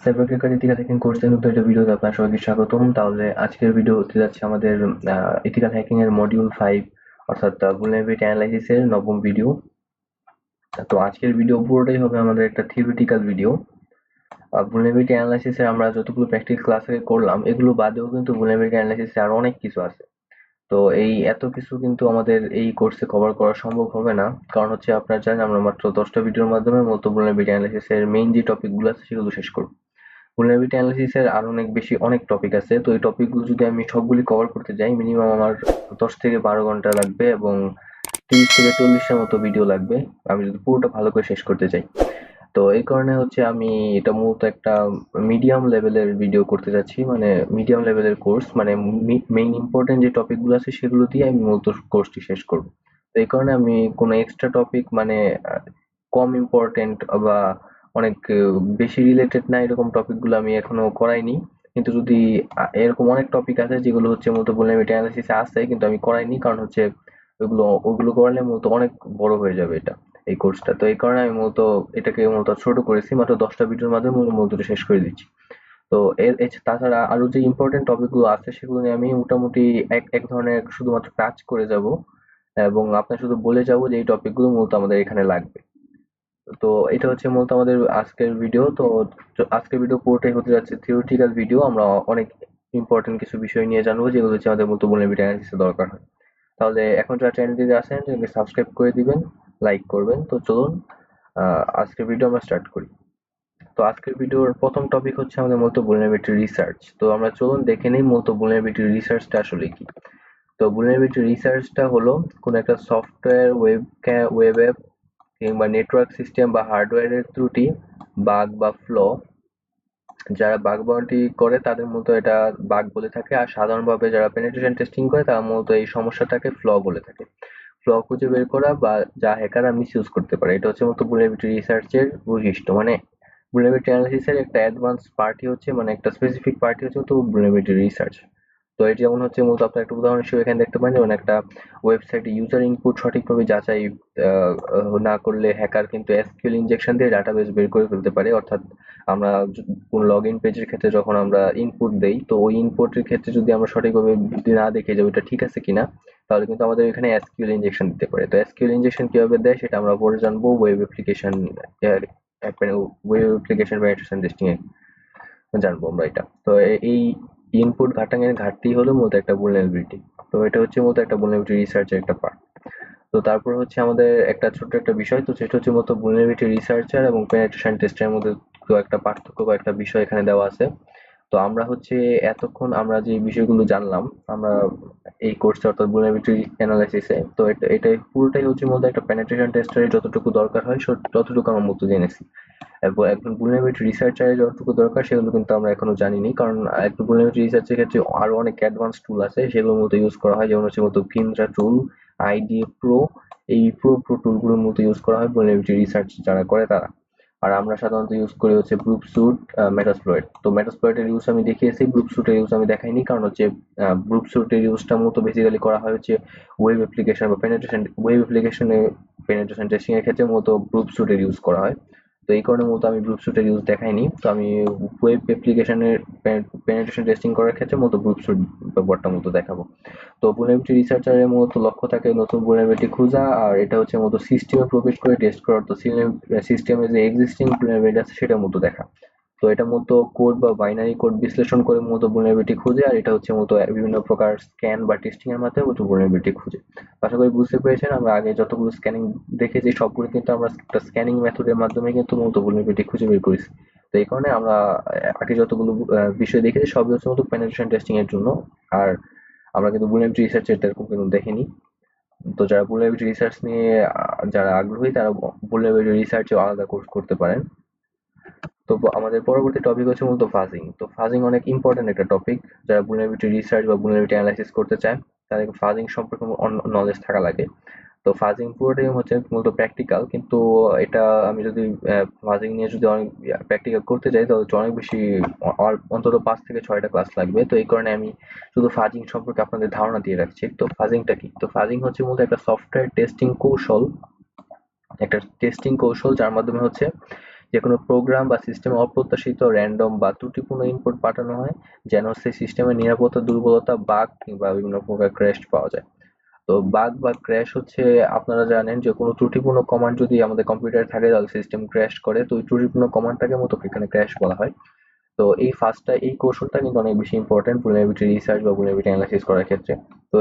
Cyber cafe ethical hacking কোর্সের নতুন একটা ভিডিওতে আপনার সবাইকে স্বাগতম। তাহলে আজকের ভিডিও হতে যাচ্ছে আমাদের ইথিক্যাল হ্যাকিং এর মডিউল 5 অর্থাৎ vulnerability analysis এর নবম ভিডিও। তো আজকের ভিডিও পুরোটাই হবে আমাদের একটা থিওরিটিক্যাল ভিডিও। vulnerability analysis এর আমরা যতগুলো প্র্যাকটিস ক্লাসে করলাম এগুলো বাদেও কিন্তু vulnerability analysis এ আরো অনেক কিছু আছে। তো এই এত কিছু কিন্তু আমাদের এই কোর্সে কভার করা সম্ভব হবে না, কারণ হচ্ছে আপনারা জানেন আমরা মাত্র 10টা ভিডিওর মাধ্যমে মূলত vulnerability analysis এর মেইন যে টপিকগুলো আছে সেগুলো শেষ করব। vulnerability analysis এর আরো অনেক টপিক আছে। তো এই টপিকগুলো যদি আমি সবগুলি কভার করতে যাই মিনিমাম আমার 10 থেকে 12 ঘন্টা লাগবে এবং 30 থেকে 40টার মতো ভিডিও লাগবে আমি যদি পুরোটা ভালো করে শেষ করতে চাই। তো এই কারণে হচ্ছে আমি এটা মূলত একটা মিডিয়াম লেভেলের ভিডিও করতে যাচ্ছি, মানে মিডিয়াম লেভেলের কোর্স, মানে মেইন ইম্পর্টেন্ট যে টপিকগুলো আছে সেগুলো দিয়ে আমি মূলত কোর্সটি শেষ করব। তো এই কারণে আমি কোনো এক্সট্রা টপিক মানে কম ইম্পর্টেন্ট বা অনেক বেশি রিলেটেড না এরকম টপিকগুলো আমি এখনো করাইনি। কিন্তু যদি এরকম অনেক টপিক আছে যেগুলো হচ্ছে মূলত vulnerability analysis এ আছে কিন্তু আমি করাইনি, কারণ হচ্ছে ওগুলো করালে মূলত অনেক বড় হয়ে যাবে এটা, এই কোর্সটা। তো এই কারণে আমি এটাকে মূলত ছোট করেছি, মাত্র 10টা ভিডিওর মাধ্যমে মূলত এটা শেষ করে দিচ্ছি। তো তাছাড়া আরো যে ইম্পর্টেন্ট টপিকগুলো আছে সেগুলো নিয়ে আমি মোটামুটি এক ধরনের শুধুমাত্র টাচ করে যাব এবং আপনার শুধু বলে যাব যে এই টপিকগুলো মূলত আমাদের এখানে লাগবে। তো এটা হচ্ছে মূলত আমাদের আজকের ভিডিও। তো আজকের ভিডিও পুরোটাই হতে যাচ্ছে থিওরিটিক্যাল ভিডিও। আমরা অনেক ইম্পর্টেন্ট কিছু বিষয় নিয়ে জানবো যেগুলো হচ্ছে আমাদের মূলত vulnerability analysis এ দরকার হয়। তাহলে এখন যারা চ্যানেলটিতে আছেন চ্যানেলটি সাবস্ক্রাইব করে দিবেন, লাইক করবেন। তো চলুন আজকের ভিডিও আমরা স্টার্ট করি। তো আজকের ভিডিওর প্রথম টপিক হচ্ছে আমাদের মূলত vulnerability রিসার্চ। তো আমরা চলুন দেখে নিই মূলত vulnerability রিসার্চটা আসলে কি। তো vulnerability রিসার্চটা হলো কোনো একটা সফটওয়্যার, ওয়েব অ্যাপ কিংবা নেটওয়ার্ক সিস্টেম বা হার্ডওয়্যারের ত্রুটি, বাগ বা ফ্ল, যারা বাগ বাউন্টি করে তাদের মূলত এটা বাগ বলে থাকে, আর সাধারণভাবে যারা পেনিট্রেশন টেস্টিং করে তারা মূলত এই সমস্যাটাকে ফ্ল বলে থাকে। ফ্ল খুঁজে বের করা বা যা হ্যাকাররা মিসইউজ করতে পারে, এটা হচ্ছে মূলত vulnerability রিসার্চের বৈশিষ্ট্য। মানে vulnerability analysis এর একটা অ্যাডভান্স পার্টি হচ্ছে, মানে একটা স্পেসিফিক পার্টি হচ্ছে তো vulnerability রিসার্চ। তো এটি যেমন হচ্ছে মূলত আপনার একটা উদাহরণ হিসেবে এখানে দেখতে পারেন, যেমন একটা ওয়েবসাইটে ইউজার ইনপুট সঠিকভাবে যাচাই না করলে হ্যাকার কিন্তু এসকিউএল ইনজেকশন দিয়ে ডাটাবেস বের করে ফেলতে পারে। অর্থাৎ আমরা কোন লগ ইন পেজের ক্ষেত্রে যখন আমরা ইনপুট দেই, তো ওই ইনপুটের ক্ষেত্রে যদি আমরা সঠিকভাবে যদি না দেখে যে ওটা ঠিক আছে কিনা, তাহলে কিন্তু আমাদের এখানে এসকিউএল ইনজেকশন দিতে পারে। তো এসকিউএল ইনজেকশন কিভাবে দেয় সেটা আমরা পরে জানবো ওয়েব অ্যাপ্লিকেশন পেনিট্রেশন টেস্টিং এ জানবো আমরা এটা। তো এই ইনপুট ঘাটাঙের ঘাটতি হলো মূলত একটা vulnerability। তো এটা হচ্ছে মূলত একটা vulnerability রিসার্চের একটা পার্ট। তো তারপর হচ্ছে আমাদের একটা ছোট্ট একটা বিষয়, তো সেটা হচ্ছে মূলত vulnerability রিসার্চার এবং পেনিট্রেশন টেস্টের মধ্যে তো একটা পার্থক্য বা একটা বিষয় এখানে দেওয়া আছে। তো আমরা হচ্ছে এতক্ষণ আমরা যে বিষয়গুলো জানলাম আমরা এই কোর্সে অর্থাৎ vulnerability analysis এ, তো এটাই পুরোটাই হচ্ছে মূলত একটা পেনিট্রেশন টেস্টারের যতটুকু দরকার হয় ততটুকু আমরা মূলত জেনেছি। এবং একজন vulnerability রিসার্চারের যতটুকু দরকার সেগুলো কিন্তু আমরা এখনো জানিনি, কারণ একটা vulnerability রিসার্চের ক্ষেত্রে আরো অনেক অ্যাডভান্স টুল আছে সেগুলো মূলত ইউজ করা হয়, যেমন হচ্ছে মূলত কিন্দ্রা টুল, আইডিএ প্রো, এই প্রো টুলগুলোর মূলত ইউজ করা হয় vulnerability রিসার্চ যারা করে তারা। আর আমরা সাধারণত ইউজ করি হচ্ছে ব্রুকস্যুট, মেটাসপ্লয়েট। তো মেটাসপ্লয়েটের ইউজ আমি দেখিয়েছি, ব্রুকস্যুটের ইউজ আমি দেখাইনি, কারণ হচ্ছে ব্রুকস্যুটের ইউজটা মূলত বেসিক্যালি করা হয় হচ্ছে ওয়েব অ্যাপ্লিকেশন বা ওয়েব অ্যাপ্লিকেশনে পেনিট্রেশন টেস্টিং এর ক্ষেত্রে মূলত ব্রুকস্যুটের ইউজ করা হয়। তো এই কারণে মূলত আমি ব্রুকস্যুটের ইউজ দেখাইনি। তো আমি ওয়েব অ্যাপ্লিকেশনের পেনিট্রেশন টেস্টিং করার ক্ষেত্রে মূলত ব্রুকস্যুট ব্যবহারটা মূলত দেখাবো। তো vulnerability রিসার্চারের মূলত লক্ষ্য থাকে নতুন vulnerability খোঁজা, আর এটা হচ্ছে মূলত সিস্টেমে প্রবেশ করে টেস্ট করা, তো সিস্টেমে যে এক্সিস্টিং vulnerability আছে সেটা মূলত দেখা। তো এটা মূলত কোড বা বাইনারি কোড বিশ্লেষণ করে মূলত vulnerability খোঁজে, আর এটা হচ্ছে মূলত বিভিন্ন প্রকার স্ক্যান বা টেস্টিং এর মাধ্যমে মূলত vulnerability খুঁজে। আশা করি বুঝতে পেরেছেন, আমরা আগে যতগুলো স্ক্যানিং দেখেছি সবগুলো কিন্তু আমরা একটা স্ক্যানিং মেথডের মাধ্যমে কিন্তু মূলত vulnerability খুঁজে বের করেছি। তো এই কারণে আমরা আগে যতগুলো বিষয় দেখেছি সবই হচ্ছে মূলত পেনিট্রেশন টেস্টিং এর জন্য। আর আমরা কিন্তু vulnerability রিসার্চ এরকম কিন্তু দেখিনি। তো যারা vulnerability রিসার্চ নিয়ে যারা আগ্রহী তারা vulnerability রিসার্চেও আলাদা কোর্স করতে পারেন। তো আমাদের পরবর্তী টপিক হচ্ছে মূলত ফাজিং। তো ফাজিং অনেক ইম্পর্টেন্ট একটা টপিক। যারা vulnerability রিসার্চ বা vulnerability অ্যানালাইসিস করতে চায় তাদের ফাজিং সম্পর্কে নলেজ থাকা লাগে। তো ফাজিং পুরোটাই হচ্ছে মূলত প্র্যাকটিক্যাল, কিন্তু এটা আমি যদি ফাজিং নিয়ে যদি অনেক প্র্যাকটিক্যাল করতে যাই তাহলে হচ্ছে অনেক বেশি অন্তত 5 থেকে 6টা ক্লাস লাগবে। তো এই কারণে আমি শুধু ফাজিং সম্পর্কে আপনাদের ধারণা দিয়ে রাখছি। তো ফাজিংটা কি? তো ফাজিং হচ্ছে মূলত একটা সফটওয়্যার টেস্টিং কৌশল, যার মাধ্যমে হচ্ছে যে কোনো প্রোগ্রাম বা সিস্টেমে অপ্রত্যাশিত র্যান্ডম বা ত্রুটিপূর্ণ ইনপুট পাঠানো হয় যেন সেই সিস্টেমের নিরাপত্তা দুর্বলতা বাগ কিংবা বিভিন্ন প্রকার ক্র্যাশ পাওয়া যায়। তো বাগ বা ক্র্যাশ হচ্ছে, আপনারা জানেন যে কোনো ত্রুটিপূর্ণ কমান্ড যদি আমাদের কম্পিউটারে থাকে তাহলে সিস্টেম ক্র্যাশ করে, তো ওই ত্রুটিপূর্ণ কমান্ডটাকে মূলত এখানে ক্র্যাশ বলা হয়। তো এই কৌশলটা কিন্তু অনেক বেশি ইম্পর্টেন্ট vulnerability রিসার্চ বা vulnerability অ্যানালাইসিস করার ক্ষেত্রে। তো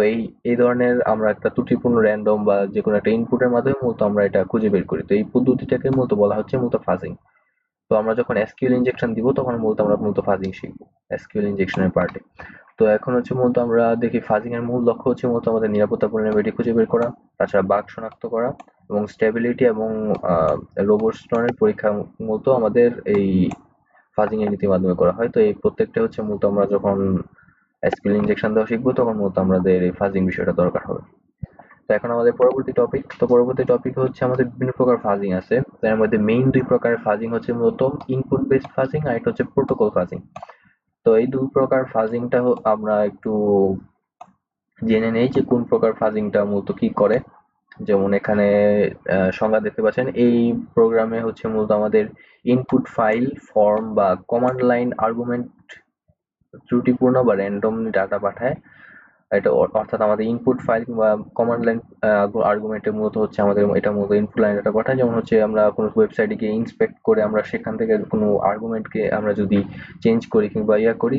এই ধরনের আমরা একটা ত্রুটিপূর্ণ র্যান্ডম বা যে কোনো একটা ইনপুটের মাধ্যমে মূলত আমরা এটা খুঁজে বের করি। তো এই পদ্ধতিটাকে মূলত বলা হচ্ছে মূলত ফাজিং। তো আমরা যখন এসকিউএল ইনজেকশন দিব তখন আমরা মূলত ফাজিং শিখবো এসকিউএল ইনজেকশনের পার্টে। তো এখন হচ্ছে মূলত আমরা দেখি ফাজিং এর মূল লক্ষ্য হচ্ছে মূলত আমাদের নিরাপত্তা vulnerability খুঁজে বের করা, তাছাড়া বাগ শনাক্ত করা এবং স্টেবিলিটি এবং রোবস্টনের পরীক্ষা মূলত আমাদের এই ফাজিং এর নীতির মাধ্যমে করা হয়। তো এই প্রত্যেকটা হচ্ছে মূলত আমরা যখন এসকিউএল ইনজেকশন দেওয়া শিখবো তখন মূলত আমাদের এই ফাজিং বিষয়টা দরকার হবে। তো এখন আমাদের পরবর্তী টপিক হচ্ছে আমাদের বিভিন্ন প্রকার ফাজিং আছে। তার মধ্যে মেইন দুই প্রকারের ফাজিং হচ্ছে মূলত ইনপুট বেসড ফাজিং আর একটা হচ্ছে প্রোটোকল ফাজিং। তো এই দুই প্রকার ফাজিংটা আমরা একটু জেনে নেই যে কোন প্রকার ফাজিংটা মূলত কি করে। যেমন এখানে সংজ্ঞা দেখতে পাচ্ছেন, এই প্রোগ্রামে হচ্ছে মূলত আমাদের ইনপুট ফাইল, ফর্ম বা কমান্ড লাইন আর্গুমেন্ট ত্রুটিপূর্ণ বা র্যান্ডম ডাটা পাঠায়। এটা অর্থাৎ আমাদের ইনপুট ফাইল কিংবা কমান্ড লাইন আর্গুমেন্টে মূলত হচ্ছে আমাদের এটা মূলত ইনপুট লাইন ডাটা পাঠায়। যেমন হচ্ছে আমরা কোনো ওয়েবসাইটে গিয়ে ইন্সপেক্ট করে আমরা সেখান থেকে কোনো আর্গুমেন্টকে আমরা যদি চেঞ্জ করি কিংবা করি,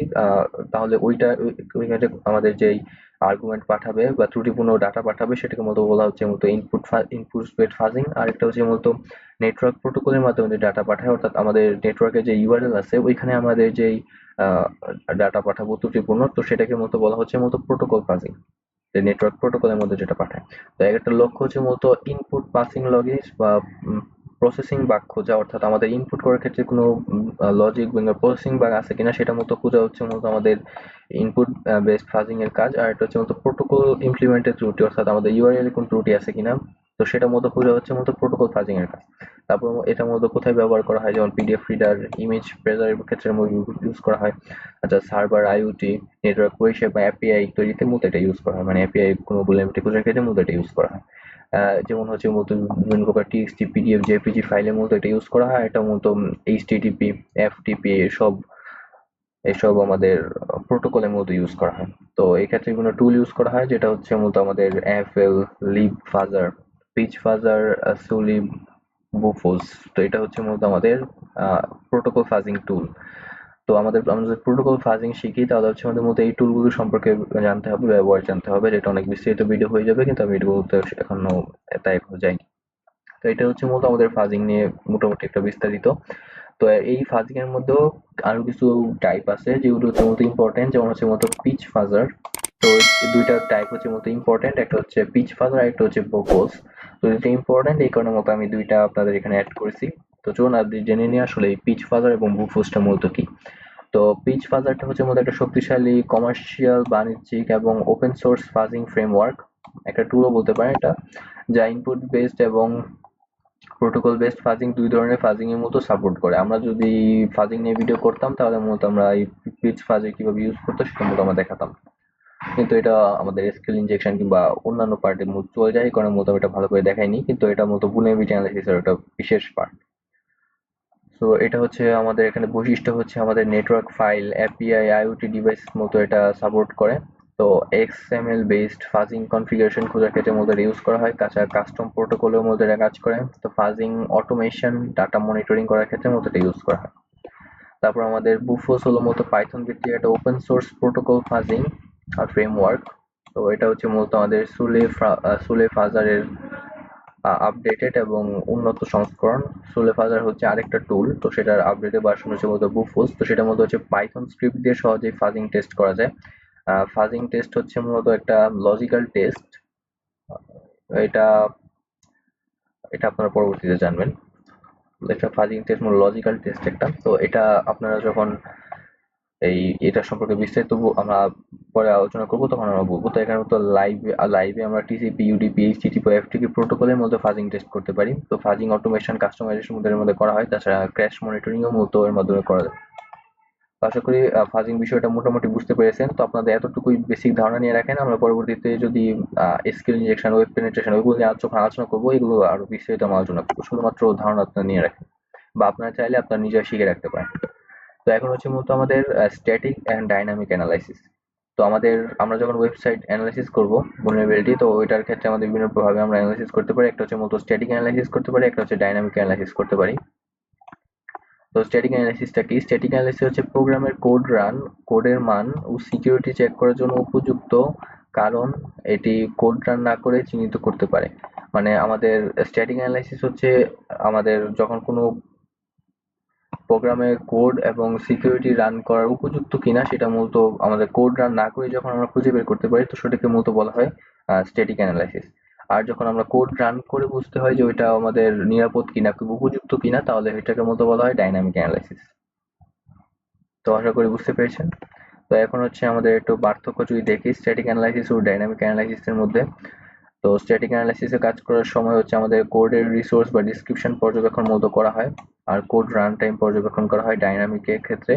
তাহলে ওইখানে আমাদের যেই আর্গুমেন্ট পাঠাবে বা ত্রুটিপূর্ণ ডাটা পাঠাবে সেটাকে মূলত বলা হচ্ছে মূলত ইনপুট বেসড ফাজিং। আর একটা হচ্ছে মূলত নেটওয়ার্ক প্রোটোকলের মাধ্যমে যে ডাটা পাঠায়, অর্থাৎ আমাদের নেটওয়ার্কের যে ইউআরএল আছে ওইখানে আমাদের যেই ডাটা পাঠাবো ত্রুটিপূর্ণ, তো সেটাকে মূলত বলা হচ্ছে মূলত প্রোটোকল ফাজিং, যে নেটওয়ার্ক প্রোটোকলের মধ্যে যেটা পাঠায়। তো একটা লক্ষ্য হচ্ছে মূলত ইনপুট পাসিং লগেজ বা প্রসেসিং বাগ খোঁজা, অর্থাৎ আমাদের ইনপুট করার ক্ষেত্রে কোনো লজিক বা প্রসেসিং বাগ আছে কিনা সেটা মূলত খোঁজা হচ্ছে মূলত আমাদের ইনপুট বেসড ফাজিং এর কাজ। আর এটা হচ্ছে মূলত প্রোটোকল ইমপ্লিমেন্টের ত্রুটি, অর্থাৎ আমাদের ইউআরএল এ কোনো ত্রুটি আছে কিনা, তো সেটা মূলত খোঁজা হচ্ছে মূলত প্রোটোকল ফাজিং এর কাজ। তারপর এটা মূলত কোথায় ব্যবহার করা হয়, যেমন পিডিএফ রিডার, ইমেজ প্রেজারের ক্ষেত্রে ইউজ করা হয়। আচ্ছা, সার্ভার, আইওটি, নেটওয়ার্ক পরিষেবা, এপিআই তৈরিতে মূলত এটা ইউজ করা হয়, মানে এপিআই কোনো vulnerability খোঁজার ক্ষেত্রে মূলত এটা ইউজ করা হয়। যেমন হচ্ছে মূলত বিভিন্ন প্রকার টিএক্সটি, পিডিএফ, জেপিজি ফাইলে মূলত এটা ইউজ করা হয়। এটা মূলত এইচটিটিপি, এফটিপি এসব আমাদের প্রোটোকলের মধ্যে ইউজ করা হয়। তো এই ক্ষেত্রে বিভিন্ন টুল ইউজ করা হয়, যেটা হচ্ছে মূলত আমাদের এফএল, লিব ফাজার, পিচ ফাজার, সুলিব, বুফোস। তো এটা হচ্ছে মূলত আমাদের প্রোটোকল ফাজিং টুল। তো আমরা যদি প্রোটোকল ফাজিং শিখি তাহলে হচ্ছে আমাদের মূলত এই টুলগুলো সম্পর্কে জানতে হবে, ব্যবহার জানতে হবে, যেটা অনেক বিস্তারিত ভিডিও হয়ে যাবে, কিন্তু আমি এগুলোতে এখনো যাইনি। তো এটা হচ্ছে মূলত আমাদের ফাজিং নিয়ে মোটামুটি একটা বিস্তারিত। তো এই ফাজিং এর মধ্যেও আরো কিছু টাইপ আছে যেগুলো হচ্ছে মূলত ইম্পর্টেন্ট, যেমন হচ্ছে মূলত পিচ ফাজার। তো এই দুইটা টাইপ হচ্ছে মূলত ইম্পর্টেন্ট, একটা হচ্ছে পিচ ফাজার আর একটা হচ্ছে বোকোস। তো এটা ইম্পর্টেন্ট এই কারণে মতো আমি দুইটা আপনাদের এখানে অ্যাড করেছি। তো চলুন আপনি জেনে নিয়ে আসলে এই পিচ ফাজার এবং বুফোসটা মূলত কি। তো পিচ ফাজারটা হচ্ছে মূলত একটা শক্তিশালী কমার্শিয়াল, বাণিজ্যিক এবং ওপেন সোর্স ফাজিং ফ্রেমওয়ার্ক, একটা টুলও বলতে পারেন এটা, যা ইনপুট বেসড এবং প্রোটোকল বেসড ফাজিং দুই ধরনের ফাজিং এর মতো সাপোর্ট করে। আমরা যদি ফাজিং নিয়ে ভিডিও করতাম তাহলে মূলত আমরা এই পিচ ফাজিং কিভাবে ইউজ করতে সেটা মূলত আমরা দেখাতাম, কিন্তু এটা আমাদের এসকিউএল ইনজেকশন কিংবা অন্যান্য পার্টে মূলত চলে যায়, এই কারণে মূলত এটা ভালো করে দেখাইনি, কিন্তু এটা মূলত vulnerability analysis এর একটা বিশেষ পার্ট। সো এটা হচ্ছে আমাদের এখানে বৈশিষ্ট্য হচ্ছে আমাদের network file, API, IoT device মতো এটা সাপোর্ট করে। তো এক্সএমএল বেসড ফাজিং কনফিগারেশন খোঁজার ক্ষেত্রে মধ্যে ইউজ করা হয়, তাছাড়া কাস্টম প্রোটোকলের মধ্যে এটা কাজ করে। তো ফাজিং অটোমেশন, ডাটা মনিটরিং করার ক্ষেত্রে মধ্যে এটা ইউজ করা হয়। তারপর আমাদের বুফোস হলো মূলত পাইথন ভিত্তিক একটা ওপেন সোর্স প্রোটোকল ফাজিং আর ফ্রেমওয়ার্ক। তো এটা হচ্ছে মূলত আমাদের সুলে ফাজারের আপডেটেড এবং উন্নত সংস্করণ। সুলে ফাজার হচ্ছে আরেকটা টুল, তো সেটার আপডেটেড ভার্সন হচ্ছে মূলত বুফোস। তো সেটার মধ্যে হচ্ছে পাইথন স্ক্রিপ্ট দিয়ে সহজেই ফাজিং টেস্ট করা যায়। ফাজিং টেস্ট হচ্ছে মূলত একটা লজিক্যাল টেস্ট, এটা এটা আপনারা পরবর্তীতে জানবেন। একটা ফাজিং টেস্ট মূল লজিক্যাল টেস্ট একটা। তো এটা আপনারা যখন এটা সম্পর্কে বিস্তারিত আমরা পরে আলোচনা করব তখন আমরা বলবো। তো এখানে তো লাইভে আমরা টিসিপি, ইউডিপি, এইচটিটিপি, এফটিপি প্রোটোকলের মধ্যে ফাজিং টেস্ট করতে পারি। তো ফাজিং অটোমেশন, কাস্টমাইজেশন এর মধ্যে করা হয়, তাছাড়া ক্র্যাশ মনিটরিং ও মূলত এর মাধ্যমে করা যায়। আশা করি ফাজিং বিষয়টা মোটামুটি বুঝতে পেরেছেন। তো আপনাদের এতটুকুই বেসিক ধারণা নিয়ে রাখেন, আমরা পরবর্তীতে যদি এসকিউএল ইনজেকশন, ওয়েব পেনিট্রেশন ওইগুলো নিয়ে আলোচনা করবো, এগুলো আরো বিস্তারিত আলোচনা করবো। শুধুমাত্র ধারণা আপনারা নিয়ে রাখেন। বা আপনারা চাইলে আপনারা নিজেরা শিখে রাখতে পারেন। তো এখন হচ্ছে মূলত আমাদের স্ট্যাটিক অ্যান্ড ডাইনামিক অ্যানালাইসিস। তো আমরা যখন ওয়েবসাইট অ্যানালাইসিস করব vulnerability, তো ওইটার ক্ষেত্রে আমাদের বিভিন্ন ভাবে আমরা অ্যানালাইসিস করতে পারি। একটা হচ্ছে মূলত স্ট্যাটিক অ্যানালাইসিস করতে পারি, একটা হচ্ছে ডাইনামিক অ্যানালাইসিস করতে পারি। তো স্ট্যাটিক অ্যানালাইসিসটা কি? স্ট্যাটিক অ্যানালাইসিস হচ্ছে প্রোগ্রামের কোডের মান ও সিকিউরিটি চেক করার জন্য উপযুক্ত কারণ এটি কোড রান না করে চিহ্নিত করতে পারে। মানে আমাদের স্ট্যাটিক অ্যানালাইসিস হচ্ছে আমাদের যখন কোনো প্রোগ্রামের কোড এবং সিকিউরিটি রান করার উপযুক্ত কিনা সেটা মূলত আমাদের কোড রান না করে যখন আমরা খুঁজে বের করতে পারি, তো সেটাকে মূলত বলা হয় স্ট্যাটিক অ্যানালাইসিস। আর যখন আমরা কোড রান করে বুঝতে হয় যে ওইটা আমাদের নিরাপদ কিনা, উপযুক্ত কিনা, তাহলে এটাকে মূলত বলা হয় ডাইনামিক অ্যানালাইসিস। তো আশা করি বুঝতে পেরেছেন। তো এখন হচ্ছে আমাদের একটু পার্থক্য যদি দেখি স্ট্যাটিক অ্যানালাইসিস ও ডাইনামিক অ্যানালাইসিসের মধ্যে। তো স্ট্যাটিক অ্যানালাইসিসে কাজ করার সময় হচ্ছে আমাদের কোডের রিসোর্স বা ডিসক্রিপশন পর্যবেক্ষণ মূলত করা হয়, আর কোড রান টাইম পর্যবেক্ষণ করা হয়। ডাইনামিকের ক্ষেত্রে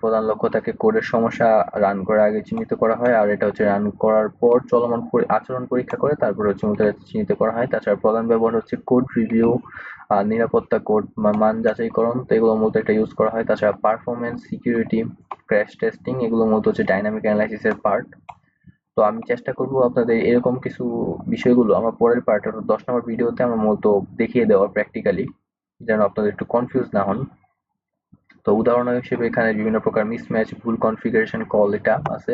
প্রধান লক্ষ্য থাকে কোডের সমস্যা রান করার আগে চিহ্নিত করা হয়, আর এটা হচ্ছে রান করার পর চলমান আচরণ পরীক্ষা করে তারপর হচ্ছে মূলত চিহ্নিত করা হয়। তাছাড়া প্রধান ব্যবহার হচ্ছে কোড রিভিউ, নিরাপত্তা কোড মান যাচাইকরণ, তো এগুলো মূলত এটা ইউজ করা হয়। তাছাড়া পারফরমেন্স, সিকিউরিটি, ক্র্যাশ টেস্টিং, এগুলো মূলত হচ্ছে ডাইনামিক অ্যানালাইসিসের পার্ট। তো আমি চেষ্টা করব আপনাদের এরকম কিছু বিষয়গুলো আমার পরের পার্ট অর্থাৎ 10 নম্বর ভিডিওতে আমার মূলত দেখিয়ে দেওয়ার প্র্যাকটিক্যালি, যেন আপনাদের একটু কনফিউজ না হন। তো উদাহরণ হিসেবে এখানে বিভিন্ন প্রকার মিসম্যাচ, ভুল কনফিগারেশন কল এটা আছে।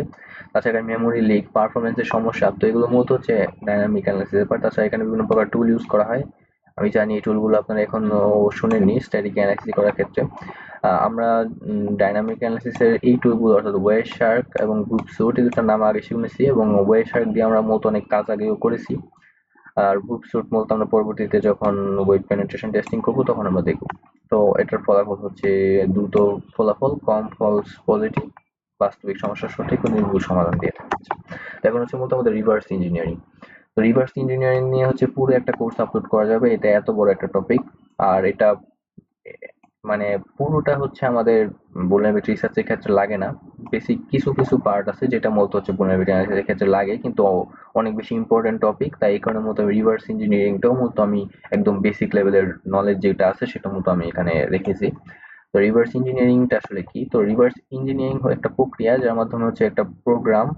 তাছাড়া মেমোরি লিক, পারফরমেন্সের সমস্যা, তো এগুলো মূলত হচ্ছে ডাইনামিক অ্যানালাইসিসের পার্ট। তাছাড়া এখানে বিভিন্ন প্রকার টুল ইউজ করা হয়। আমি জানি এই টুলগুলো আপনারা এখনো শুনেননি স্ট্যাটিক অ্যানালাইসিস করার ক্ষেত্রে। আমরা ডাইনামিক অ্যানালাইসিসের এই টুলগুলো অর্থাৎ ওয়েয়ারশার্ক এবং গ্রুপসুট, এই দুটার নাম আগে শুনেছি, এবং ওয়েয়ারশার্ক দিয়ে আমরা মূলত অনেক কাজ আগেও করেছি। আর গ্রুপসুট মূলত আমরা পরবর্তীতে যখন ওয়েব পেনিট্রেশন টেস্টিং করব তখন আমরা দেখব। তো এটার ফলাফল হচ্ছে দ্রুত ফলাফল, কম ফলস পজিটিভ, বাস্তবিক সমস্যার সঠিক ও নির্ভুল সমাধান দিয়ে থাকে। এখন হচ্ছে মূলত আমাদের রিভার্স ইঞ্জিনিয়ারিং। তো রিভার্স ইঞ্জিনিয়ারিং নিয়ে হচ্ছে পুরো একটা কোর্স আপলোড করা যাবে, এটা এত বড় একটা টপিক। আর এটা মানে পুরোটা হচ্ছে আমাদের vulnerability রিসার্চের ক্ষেত্রে লাগে না। বেসিক কিছু কিছু পার্ট আছে যেটা মূলত হচ্ছে vulnerability analysis এর ক্ষেত্রে লাগে, কিন্তু অনেক বেশি ইম্পর্টেন্ট টপিক, তাই এই কারণে মূলত রিভার্স ইঞ্জিনিয়ারিংটাও মূলত আমি একদম বেসিক লেভেলের নলেজ যেটা আছে সেটা মূলত আমি এখানে রেখেছি। তো রিভার্স ইঞ্জিনিয়ারিংটা আসলে কি? তো রিভার্স ইঞ্জিনিয়ারিং একটা প্রক্রিয়া যার মাধ্যমে হচ্ছে একটা প্রোগ্রাম,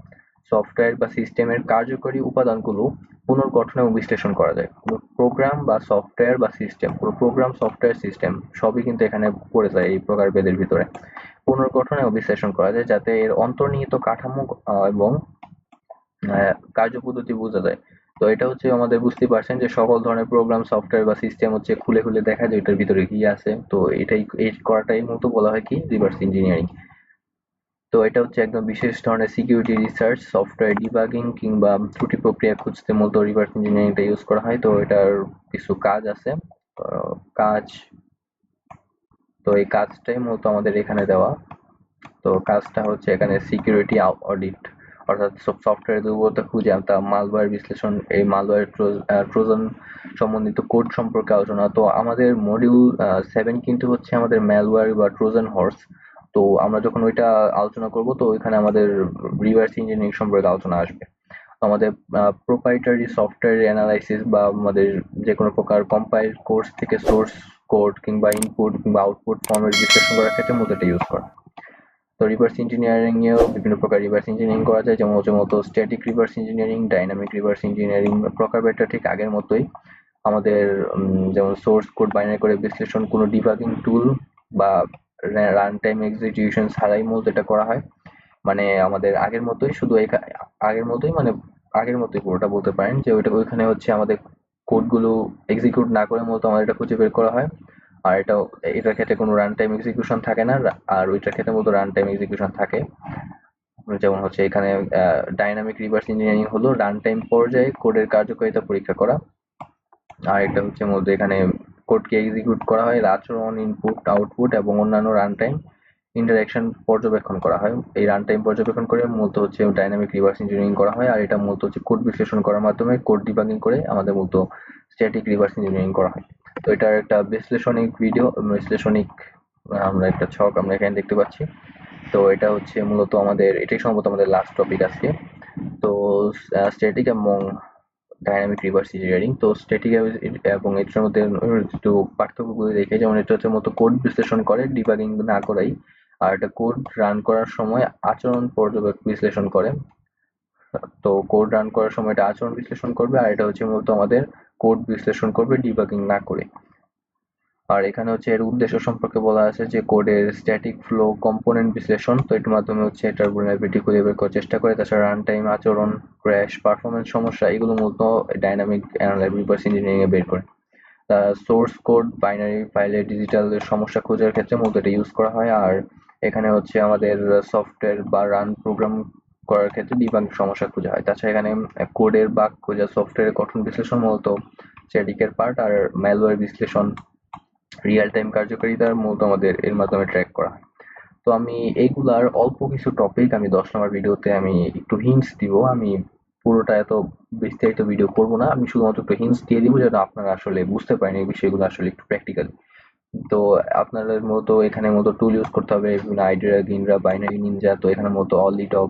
সফটওয়্যার বা সিস্টেমের কার্যকরী উপাদানগুলো পুনর্গঠন এবং বিশ্লেষণ করা যায়। কোনো প্রোগ্রাম বা সফটওয়্যার বা সিস্টেম, কোনো প্রোগ্রাম, সফটওয়্যার, সিস্টেম সবই কিন্তু এখানে পড়ে যায় এই প্রকারভেদের ভিতরে। পুনর্গঠন এবং বিশ্লেষণ করা যায় যাতে এর অন্তর্নিহিত কাঠামো এবং কার্যপদ্ধতি বোঝা যায়। তো এটা হচ্ছে আমাদের বুঝতে পারছেন যে সকল ধরনের প্রোগ্রাম, সফটওয়্যার বা সিস্টেম হচ্ছে খুলে খুলে দেখা যায় এটার ভিতরে কি আছে। তো এই করাটাই মূলত বলা হয় কি রিভার্স ইঞ্জিনিয়ারিং। তো এটা হচ্ছে একদম বিশেষ ধরনের সিকিউরিটি রিসার্চ, সফটওয়্যার ডিবাগিং কিংবা ত্রুটি প্রক্রিয়া খুঁজতে মূলত রিভার্স ইঞ্জিনিয়ারিংটা ইউজ করা হয়। তো এটার কিছু কাজ আছে, কাজ, তো এই কাজটাই মূলত আমাদের এখানে দেওয়া। তো কাজটা হচ্ছে এখানে সিকিউরিটি অডিট, অর্থাৎ সব সফটওয়্যার দুর্বলতা খুঁজে তা মালওয়্যার বিশ্লেষণ, এই মালওয়্যার ট্রোজান সম্বন্ধিত কোড সম্পর্কে আলোচনা। তো আমাদের মডিউল 7 কিন্তু হচ্ছে আমাদের ম্যালওয়্যার বা ট্রোজান হর্স। তো আমরা যখন ওইটা আলোচনা করব তো ওইখানে আমাদের রিভার্স ইঞ্জিনিয়ারিং সম্পর্কে আলোচনা আসবে। আমাদের প্রোপ্রাইটারি সফটওয়্যার অ্যানালাইসিস বা আমাদের যে কোনো প্রকার কম্পাইল কোর্স থেকে সোর্স কোড কিংবা ইনপুট কিংবা আউটপুট ফর্মের বিশ্লেষণ করার ক্ষেত্রে মূলত এটা ইউজ করা। তো রিভার্স ইঞ্জিনিয়ারিং এও বিভিন্ন প্রকার রিভার্স ইঞ্জিনিয়ারিং করা যায়, যেমন হচ্ছে মতো static reverse engineering, dynamic reverse engineering. প্রকারভেদটা ঠিক আগের মতোই। আমাদের যেমন সোর্স কোড বাইনারি করে বিশ্লেষণ, কোনো ডিবাগিং টুল বা রান টাইম এক্সিকিউশন ছাড়াই মূলত এটা করা হয়। মানে আমাদের আগের মতোই, শুধু আগের মতোই, মানে আগের মতোই পুরোটা বলতে পারেন যে ওইখানে হচ্ছে আমাদের কোডগুলো এক্সিকিউট না করে মূলত আমাদের এটা খুঁজে বের করা হয়। আর এটার ক্ষেত্রে কোনো রান টাইম এক্সিকিউশন থাকে না, আর ওইটার ক্ষেত্রে মূলত রান টাইম এক্সিকিউশন থাকে। যেমন হচ্ছে এখানে ডাইনামিক রিভার্স ইঞ্জিনিয়ারিং হলো রান টাইম পর্যায়ে কোডের কার্যকারিতা পরীক্ষা করা, আর এটা হচ্ছে মূলত এখানে কোডকে এক্সিকিউট করা হয়, আচরণ, ইনপুট, আউটপুট এবং অন্যান্য রান টাইম ইন্টারঅ্যাকশন পর্যবেক্ষণ করা হয়। এই রান টাইম পর্যবেক্ষণ করে মূলত হচ্ছে ডাইনামিক রিভার্স ইঞ্জিনিয়ারিং করা হয়, আর এটা মূলত হচ্ছে কোড বিশ্লেষণ করার মাধ্যমে কোড ডিবাগিং করে আমাদের মূলত স্ট্যাটিক রিভার্স ইঞ্জিনিয়ারিং করা হয়। তো এটার একটা বিশ্লেষণিক আমরা একটা ছক আমরা এখানে দেখতে পাচ্ছি। তো এটা হচ্ছে মূলত এটাই সম্ভবত আমাদের লাস্ট টপিক আজকে। তো স্ট্যাটিক এবং ডাইনামিক রিভার্স ইঞ্জিনিয়ারিং। তো স্ট্যাটিক এবং এটার মধ্যে একটু পার্থক্যগুলো দেখে, যেমন এটা হচ্ছে মূলত কোড বিশ্লেষণ করে, ডিবাগিং না করাই। আর এটা কোড রান করার সময় আচরণ বিশ্লেষণ করে। তো কোড রান করার সময় এটা আচরণ বিশ্লেষণ করবে, আর এটা হচ্ছে মূলত আমাদের কোড বিশ্লেষণ করবে ডিবাগিং না করে। আর এখানে হচ্ছে এর উদ্দেশ্য সম্পর্কে বলা আছে যে কোডের স্ট্যাটিক ফ্লো কম্পোনেন্ট বিশ্লেষণ। তো এটার মাধ্যমে হচ্ছে এটার vulnerability খুঁজে বের করার চেষ্টা করে। তাছাড়া রান টাইম, আচরণ, ক্র্যাশ, পারফরমেন্স সমস্যা এগুলো মূলত ডাইনামিক রিভার্স ইঞ্জিনিয়ারিং এ বের করে। সোর্স কোড বাইনারি ফাইলে ডিজিটাল সমস্যা খোঁজার ক্ষেত্রে মূলত এটা ইউজ করা হয়। আর এখানে হচ্ছে আমাদের সফটওয়্যার বা রান প্রোগ্রাম করার ক্ষেত্রে ডিবাগ সমস্যা খোঁজা হয়। তাছাড়া এখানে কোডের বাগ খোঁজা, সফটওয়্যারের গঠন বিশ্লেষণ মূলত স্ট্যাটিকের পার্ট। আর ম্যালওয়্যার বিশ্লেষণ, রিয়েল টাইম কার্যকারিতার মূলত আমাদের এর মাধ্যমে ট্র্যাক করা হয়। তো আমি এইগুলার অল্প কিছু টপিক আমি 10 নম্বর ভিডিওতে আমি একটু হিন্টস দিব। আমি পুরোটা এত বিস্তারিত ভিডিও করব না, আমি শুধুমাত্র একটু হিন্টস দিয়ে দিব যেন আপনারা আসলে বুঝতে পারেন এই বিষয়গুলো আসলে একটু প্র্যাকটিক্যাল। তো আপনাদের মতো এখানে মতো টুল ইউজ করতে হবে, আইডিয়া, গিনরা, বাইনারি নিনজা। তো এখানে মতো অলিটপ,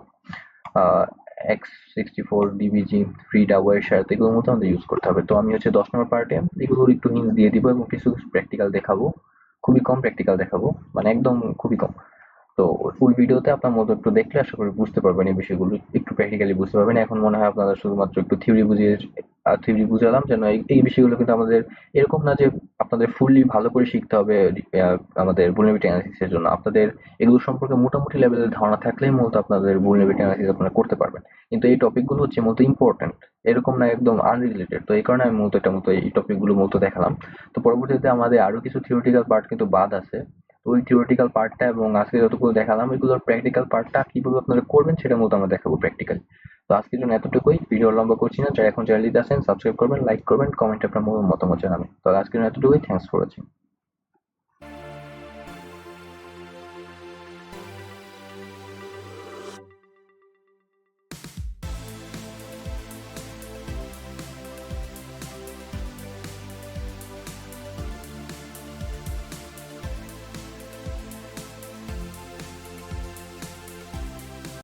x64, ডিবিজি, ফ্রিডা, ওয়ারশার, তো এগুলোর মতো আমাদের ইউজ করতে হবে। তো আমি হচ্ছে 10 নম্বর পার্টে এগুলোর একটু হিন্টস দিয়ে দিব এবং কিছু প্র্যাকটিক্যাল দেখাবো। খুবই কম প্র্যাকটিক্যাল দেখাবো, মানে একদম খুবই কম। তো ওই ভিডিওতে আপনার মতো একটু দেখলে আশা করি বুঝতে পারবেন এই বিষয়গুলো, একটু প্র্যাকটিক্যালি বুঝতে পারবেন। এখন মনে হয় আপনারা শুধুমাত্র একটু থিওরি বুঝালাম, যেন এই বিষয়গুলো কিন্তু আমাদের এরকম না যে আপনাদের ফুললি ভালো করে শিখতে হবে। আমাদের vulnerability analysis এর জন্য আপনাদের এগুলো সম্পর্কে মোটামুটি লেভেলের ধারণা থাকলেই মূলত আপনাদের vulnerability analysis আপনারা করতে পারবেন। কিন্তু এই টপিকগুলো হচ্ছে মূলত ইম্পর্টেন্ট, এরকম না একদম আনরিলেটেড। তো এই কারণে আমি মূলত এটা মূলত এই টপিকগুলো মূলত দেখালাম। তো পরবর্তীতে আমাদের আরো কিছু থিওরিটিক্যাল পার্ট কিন্তু বাদ আছে। তো ওই থিওরিটিক্যাল পার্টটা এবং আজকে যতগুলো দেখালাম এগুলোর প্র্যাকটিক্যাল পার্টটা কিভাবে আপনারা করবেন সেটা মূলত আমরা দেখাবো প্র্যাকটিক্যালি। তো আজকের জন্য এতটুকুই, ভিডিও লম্বা করছি না। যারা এখন চ্যানেলটিতে আছেন সাবস্ক্রাইব করবেন, লাইক করবেন, কমেন্টে আপনার মতামত জানাবেন। তো আজকের জন্য এতটুকুই, থ্যাংকস ফর ওয়াচিং।